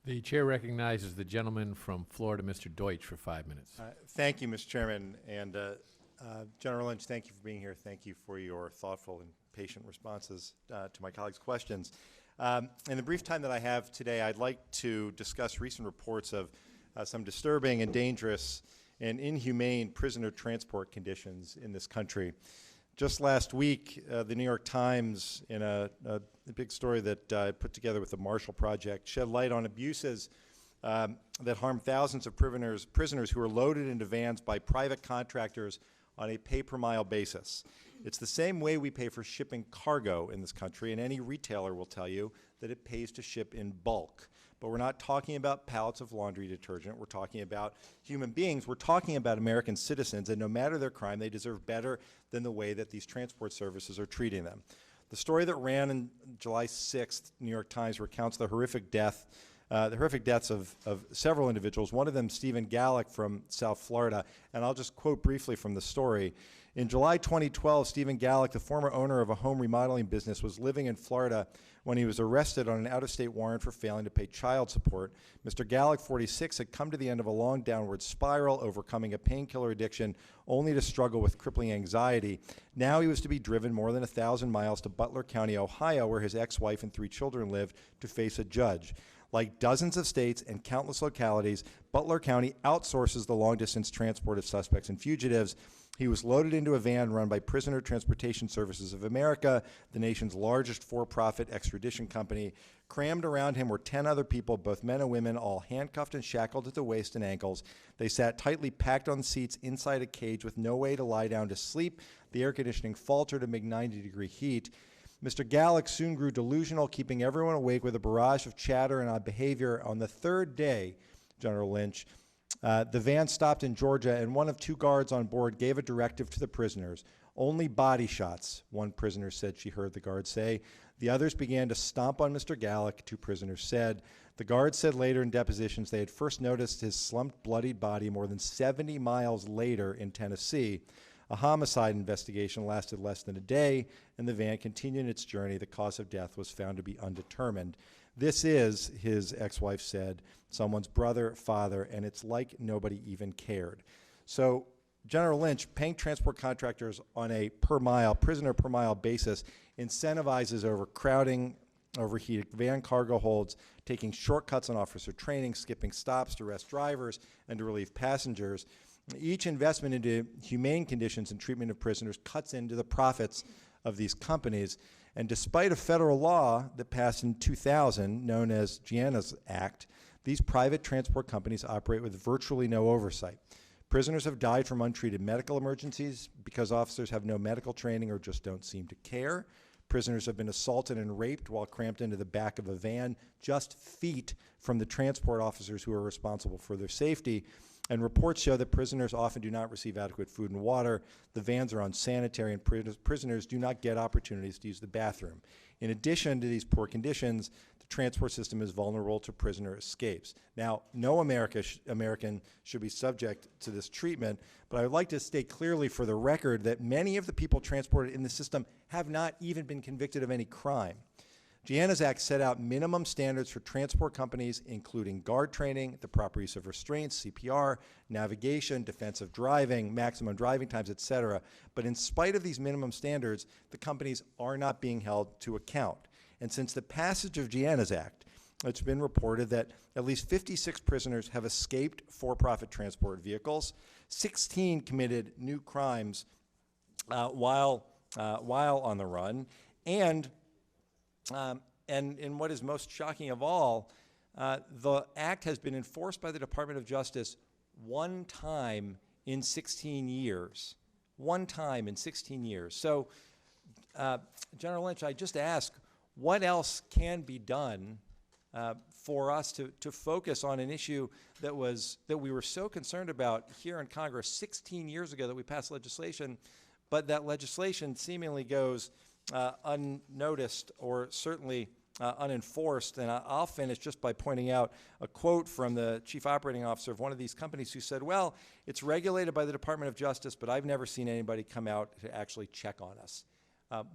The chair recognizes the gentleman from Florida, Mr. Deutch, for 5 minutes. Thank you, Mr. Chairman. And General Lynch, thank you for being here. Thank you for your thoughtful and patient responses to my colleagues' questions. In the brief time that I have today, I'd like to discuss recent reports of some disturbing and dangerous and inhumane prisoner transport conditions in this country. Just last week, the New York Times, in a big story that I put together with the Marshall Project, shed light on abuses that harm thousands of prisoners who are loaded into vans by private contractors on a pay-per-mile basis. It's the same way we pay for shipping cargo in this country, and any retailer will tell you that it pays to ship in bulk. But we're not talking about pallets of laundry detergent. We're talking about human beings. We're talking about American citizens, and no matter their crime, they deserve better than the way that these transport services are treating them. The story that ran on July 6th, New York Times, recounts the horrific deaths of several individuals, one of them Stephen Gallick from South Florida. And I'll just quote briefly from the story. In July 2012, Stephen Gallick, the former owner of a home remodeling business, was living in Florida when he was arrested on an out-of-state warrant for failing to pay child support. Mr. Gallick, 46, had come to the end of a long downward spiral, overcoming a painkiller addiction, only to struggle with crippling anxiety. Now he was to be driven more than 1,000 miles to Butler County, Ohio, where his ex-wife and 3 children lived, to face a judge. Like dozens of states and countless localities, Butler County outsources the long-distance transport of suspects and fugitives. He was loaded into a van run by Prisoner Transportation Services of America, the nation's largest for-profit extradition company. Crammed around him were 10 other people, both men and women, all handcuffed and shackled at the waist and ankles. They sat tightly packed on seats inside a cage with no way to lie down to sleep. The air conditioning faltered amid 90-degree heat. Mr. Gallick soon grew delusional, keeping everyone awake with a barrage of chatter and odd behavior. On the third day, General Lynch, the van stopped in Georgia, and one of 2 guards on board gave a directive to the prisoners. Only body shots, one prisoner said she heard the guard say. The others began to stomp on Mr. Gallick, 2 prisoners said. The guard said later in depositions they had first noticed his slumped, bloodied body more than 70 miles later in Tennessee. A homicide investigation lasted less than a day, and the van continued its journey. The cause of death was found to be undetermined. This is, his ex-wife said, someone's brother, father, and it's like nobody even cared. So General Lynch, paying transport contractors on a prisoner per mile basis incentivizes overcrowding, overheated van cargo holds, taking shortcuts on officer training, skipping stops to arrest drivers and to relieve passengers. Each investment into humane conditions and treatment of prisoners cuts into the profits of these companies. And despite a federal law that passed in 2000, known as Gianna's Act, these private transport companies operate with virtually no oversight. Prisoners have died from untreated medical emergencies because officers have no medical training or just don't seem to care. Prisoners have been assaulted and raped while cramped into the back of a van just feet from the transport officers who are responsible for their safety. And reports show that prisoners often do not receive adequate food and water. The vans are unsanitary, and prisoners do not get opportunities to use the bathroom. In addition to these poor conditions, the transport system is vulnerable to prisoner escapes. Now, no American should be subject to this treatment, but I would like to state clearly for the record that many of the people transported in the system have not even been convicted of any crime. Gianna's Act set out minimum standards for transport companies, including guard training, the proper use of restraints, CPR, navigation, defensive driving, maximum driving times, etc. But in spite of these minimum standards, the companies are not being held to account. And since the passage of Gianna's Act, it's been reported that at least 56 prisoners have escaped for-profit transport vehicles. 16 committed new crimes while on the run, and what is most shocking of all, the act has been enforced by the Department of Justice one time in 16 years. One time in 16 years. So, General Lynch, I just ask, what else can be done for us to focus on an issue that we were so concerned about here in Congress 16 years ago that we passed legislation, but that legislation seemingly goes unnoticed or certainly unenforced. And I'll finish just by pointing out a quote from the chief operating officer of one of these companies who said, well, it's regulated by the Department of Justice, but I've never seen anybody come out to actually check on us.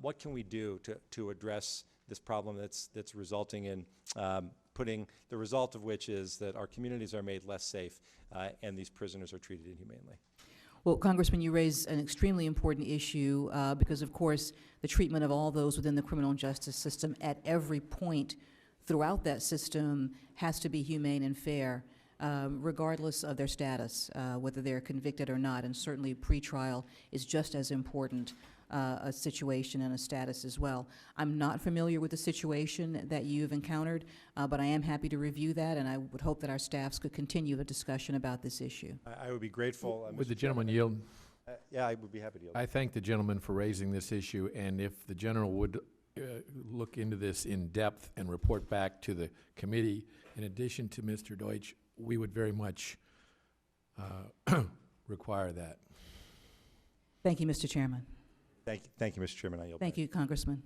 What can we do to address this problem that's resulting in the result of which is that our communities are made less safe and these prisoners are treated inhumanely. Well, Congressman, you raise an extremely important issue because, of course, the treatment of all those within the criminal justice system at every point throughout that system has to be humane and fair, regardless of their status, whether they're convicted or not. And certainly pretrial is just as important a situation and a status as well. I'm not familiar with the situation that you've encountered, but I am happy to review that, and I would hope that our staffs could continue the discussion about this issue. I would be grateful. Would Mr. the gentleman Chairman. yield? Yeah, I would be happy to yield. I thank the gentleman for raising this issue, and if the general would look into this in depth and report back to the committee, in addition to Mr. Deutch, we would very much require that. Thank you, Mr. Chairman. Thank you, Mr. Chairman. I yield Thank back. you, Congressman.